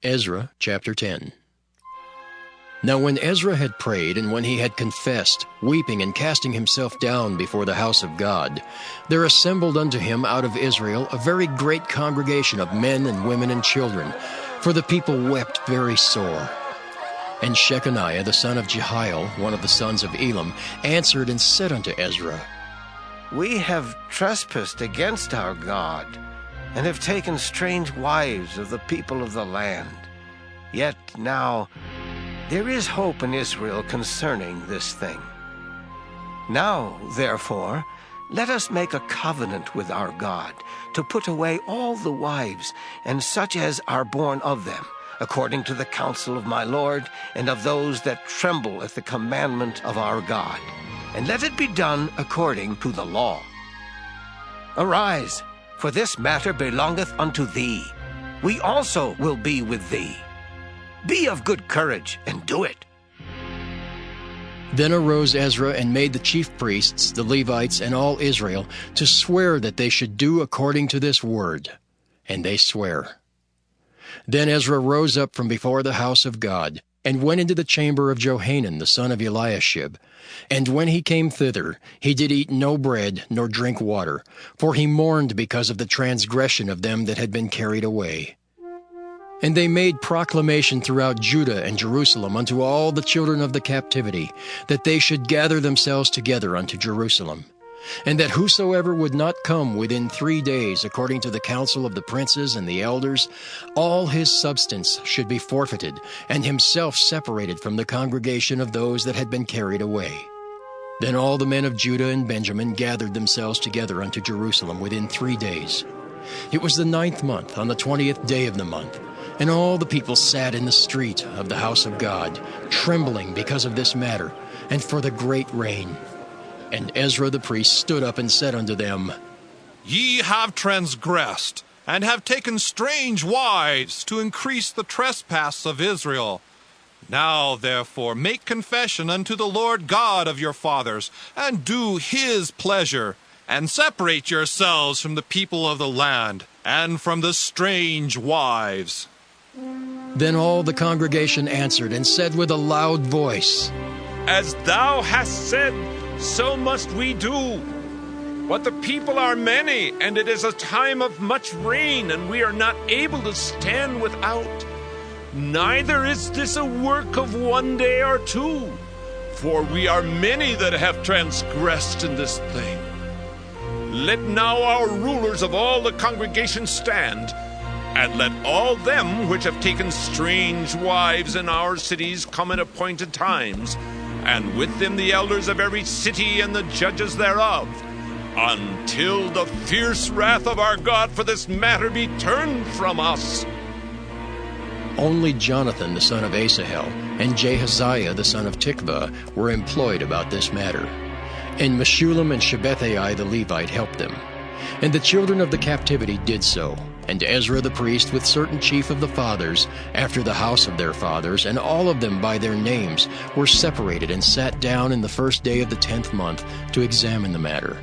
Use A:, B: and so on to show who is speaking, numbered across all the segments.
A: Ezra chapter 10. Now when Ezra had prayed, and when he had confessed, weeping and casting himself down before the house of God, there assembled unto him out of Israel a very great congregation of men and women and children, for the people wept very sore. And Shechaniah the son of Jehiel, one of the sons of Elam, answered and said unto Ezra,
B: We have trespassed against our God, and have taken strange wives of the people of the land. Yet now there is hope in Israel concerning this thing. Now, therefore, let us make a covenant with our God, to put away all the wives, and such as are born of them, according to the counsel of my Lord, and of those that tremble at the commandment of our God. And let it be done according to the law. Arise, for this matter belongeth unto thee. We also will be with thee. Be of good courage, and do it.
A: Then arose Ezra and made the chief priests, the Levites, and all Israel to swear that they should do according to this word. And they swear. Then Ezra rose up from before the house of God, and went into the chamber of Johanan the son of Eliashib. And when he came thither, he did eat no bread, nor drink water, for he mourned because of the transgression of them that had been carried away. And they made proclamation throughout Judah and Jerusalem unto all the children of the captivity, that they should gather themselves together unto Jerusalem, and that whosoever would not come within 3 days, according to the counsel of the princes and the elders, all his substance should be forfeited, and himself separated from the congregation of those that had been carried away. Then all the men of Judah and Benjamin gathered themselves together unto Jerusalem within 3 days. It was the 9th month, on the 20th day of the month. And all the people sat in the street of the house of God, trembling because of this matter, and for the great rain. And Ezra the priest stood up and said unto them,
C: Ye have transgressed, and have taken strange wives, to increase the trespass of Israel. Now, therefore, make confession unto the Lord God of your fathers, and do his pleasure, and separate yourselves from the people of the land, and from the strange wives.
A: Then all the congregation answered and said with a loud voice,
D: As thou hast said, so must we do. But the people are many, and it is a time of much rain, and we are not able to stand without. Neither is this a work of 1 day or 2, for we are many that have transgressed in this thing. Let now our rulers of all the congregation stand, and let all them which have taken strange wives in our cities come at appointed times, and with them the elders of every city and the judges thereof, until the fierce wrath of our God for this matter be turned from us.
A: Only Jonathan the son of Asahel and Jahaziah the son of Tikvah were employed about this matter. And Meshullam and Shabbethai the Levite helped them. And the children of the captivity did so. And Ezra the priest with certain chief of the fathers, after the house of their fathers, and all of them by their names, were separated and sat down in the first day of the 10th month to examine the matter.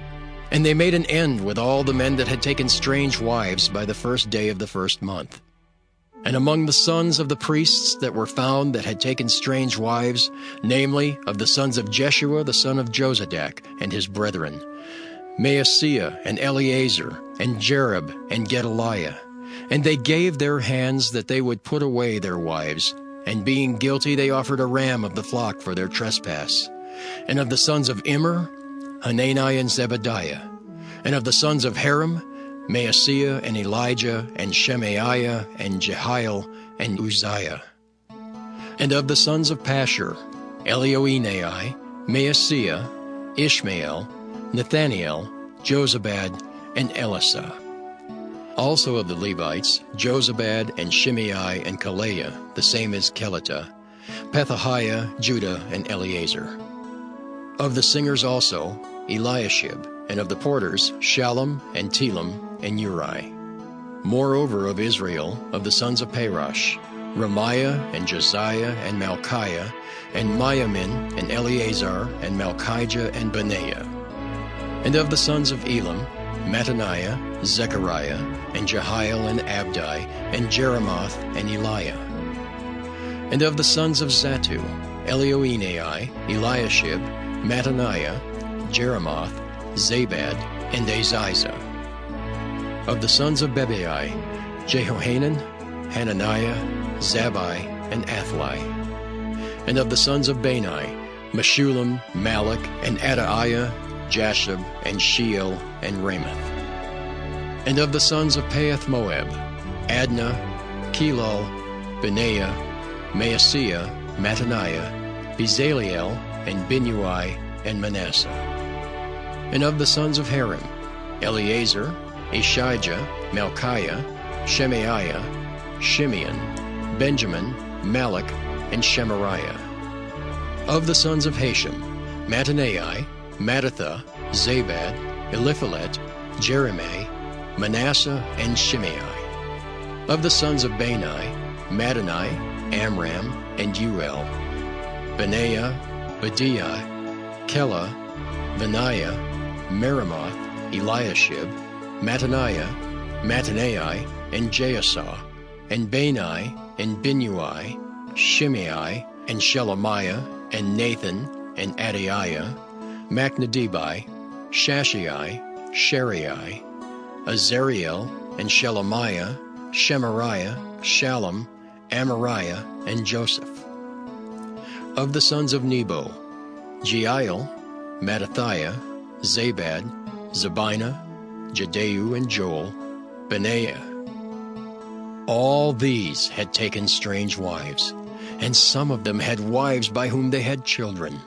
A: And they made an end with all the men that had taken strange wives by the first day of the first month. And among the sons of the priests that were found that had taken strange wives, namely, of the sons of Jeshua the son of Jozadak and his brethren, Maaseiah and Eleazar and Jerib and Gedaliah. And they gave their hands that they would put away their wives, and being guilty they offered a ram of the flock for their trespass. And of the sons of Immer, Hanani and Zebadiah. And of the sons of Harim, Maaseiah and Elijah and Shemaiah and Jehiel and Uzziah. And of the sons of Pashur, Elioenai, Maaseiah, Ishmael, Nathaniel, Jozabad, and Elisah. Also of the Levites, Jozabad and Shimei and Kaleah, the same as Kelita, Pethahiah, Judah, and Eleazar. Of the singers also, Eliashib, and of the porters, Shallum and Telem and Uri. Moreover of Israel, of the sons of Parash, Ramiah and Josiah and Malchiah, and Miamin and Eleazar and Malchijah and Benaiah. And of the sons of Elam, Mattaniah, Zechariah, and Jehiel, and Abdi, and Jeremoth, and Eliah. And of the sons of Zatu, Elioenai, Eliashib, Mattaniah, Jeremoth, Zabad, and Aziza. Of the sons of Bebai, Jehohanan, Hananiah, Zabai, and Athli. And of the sons of Bani, Meshullam, Malach, and Adaiah, Jashub, and Sheel, and Ramoth. And of the sons of Pahath Moab, Adnah, Kelal, Benaiah, Maaseiah, Mattaniah, Bezaliel, and Binui, and Manasseh. And of the sons of Harim, Eleazar, Ishijah, Malchiah, Shemaiah, Shimeon, Benjamin, Malach, and Shemariah. Of the sons of Hashem, Mattanai, Mattatha, Zabad, Eliphalet, Jeremiah, Manasseh, and Shimei. Of the sons of Bani, Mattani, Amram, and Uel, Benaiah, Badiah, Kela, Benaiah, Meremoth, Eliashib, Mattaniah, Mattanai, and Jaasah, and Bani, and Binui, Shimei, and Shelemiah, and Nathan, and Adaiah, Machnadibai, Shashai, Sharai, Azariel, and Shelemiah, Shemariah, Shallum, Amariah, and Joseph. Of the sons of Nebo, Jeiel, Mattathiah, Zabad, Zabina, Jadeu, and Joel, Benaiah. All these had taken strange wives, and some of them had wives by whom they had children.